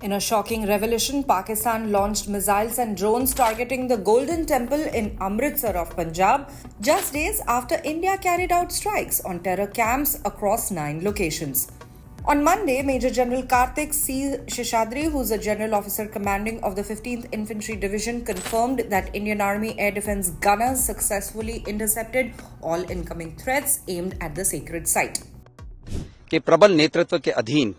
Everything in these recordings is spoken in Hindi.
In a shocking revelation, Pakistan launched missiles and drones targeting the Golden Temple in Amritsar of Punjab just days after India carried out strikes on terror camps across 9 locations. On Monday, Major General Kartik C. Sheshadri, who's a general officer commanding of the 15th Infantry Division, confirmed that Indian Army Air Defence gunners successfully intercepted all incoming threats aimed at the sacred site. के प्रबल नेतृत्व के अधीन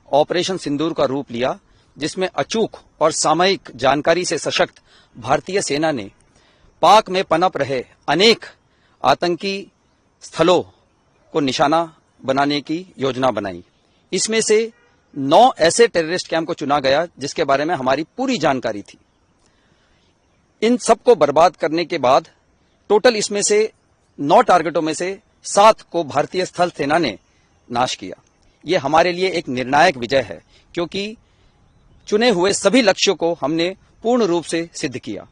ऑपरेशन सिंदूर का रूप लिया, जिसमें अचूक और सामयिक जानकारी से सशक्त भारतीय सेना ने पाक में पनप रहे अनेक आतंकी स्थलों को निशाना बनाने की योजना बनाई। इसमें से 9 ऐसे टेररिस्ट कैंप को चुना गया जिसके बारे में हमारी पूरी जानकारी थी। इन सबको बर्बाद करने के बाद टोटल इसमें से 9 टारगेटों में से 7 को भारतीय स्थल सेना ने नाश किया। ये हमारे लिए एक निर्णायक विजय है, क्योंकि चुने हुए सभी लक्ष्यों को हमने पूर्ण रूप से सिद्ध किया।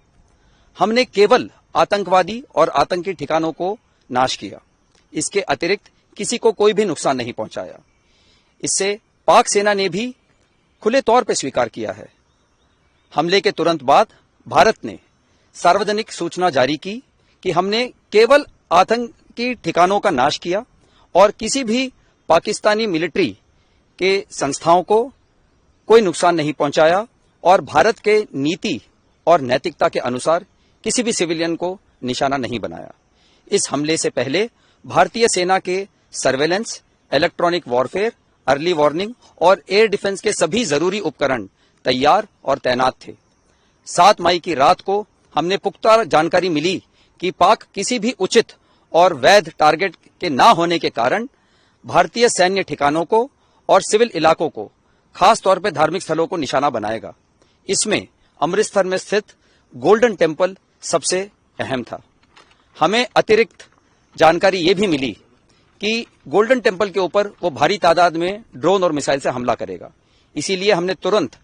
हमने केवल आतंकवादी और आतंकी ठिकानों को नाश किया, इसके अतिरिक्त किसी को कोई भी नुकसान नहीं पहुंचाया। इससे पाक सेना ने भी खुले तौर पर स्वीकार किया है। हमले के तुरंत बाद भारत ने सार्वजनिक सूचना जारी की कि हमने केवल आतंकी ठिकानों का नाश किया और किसी भी पाकिस्तानी मिलिट्री के संस्थाओं को कोई नुकसान नहीं पहुंचाया और भारत के नीति और नैतिकता के अनुसार किसी भी सिविलियन को निशाना नहीं बनाया। इस हमले से पहले भारतीय सेना के surveillance, electronic warfare, early warning और एयर डिफेंस के सभी जरूरी उपकरण तैयार और तैनात थे। 7 मई की रात को हमने पुख्ता जानकारी मिली कि पाक किसी भी उचित और वैध टारगेट के न होने के कारण भारतीय सैन्य ठिकानों को और सिविल इलाकों को, खास तौर पर धार्मिक स्थलों को निशाना बनाएगा। इसमें अमृतसर में स्थित गोल्डन टेम्पल सबसे अहम था। हमें अतिरिक्त जानकारी ये भी मिली कि गोल्डन टेम्पल के ऊपर वो भारी तादाद में ड्रोन और मिसाइल से हमला करेगा। इसीलिए हमने तुरंत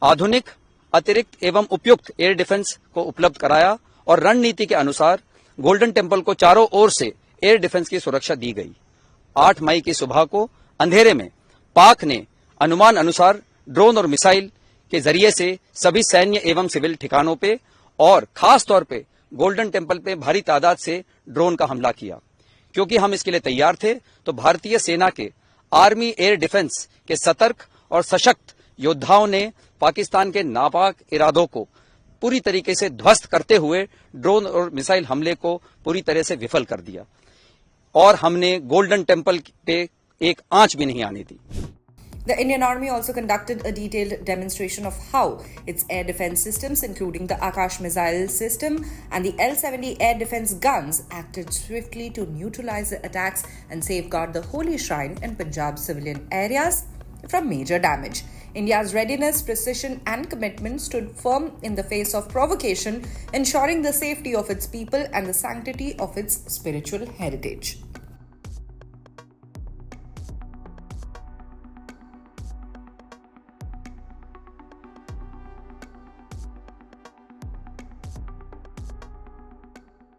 आधुनिक, अतिरिक्त एवं उपयुक्त एयर डिफेंस को उपलब्ध कराया और रणनीति के अनुसार गोल्डन टेम्पल को चारों ओर से एयर डिफेंस की सुरक्षा दी गई। 8 मई की सुबह को अंधेरे में पाक ने अनुमान अनुसार ड्रोन और मिसाइल के जरिए से सभी सैन्य एवं सिविल ठिकानों पे और खास तौर पे गोल्डन टेम्पल पे भारी तादाद से ड्रोन का हमला किया। क्योंकि हम इसके लिए तैयार थे, तो भारतीय सेना के आर्मी एयर डिफेंस के सतर्क और सशक्त योद्धाओं ने पाकिस्तान के नापाक इरादों को पूरी तरीके से ध्वस्त करते हुए ड्रोन और मिसाइल हमले को पूरी तरह से विफल कर दिया और हमने गोल्डन टेम्पल पे एक आंच भी नहीं आने दी। The Indian Army also conducted a detailed demonstration of how its air defense systems, including the Akash missile system and the L-70 air defense guns, acted swiftly to neutralize the attacks and safeguard the holy shrine in Punjab's civilian areas from major damage. India's readiness, precision and commitment stood firm in the face of provocation, ensuring the safety of its people and the sanctity of its spiritual heritage.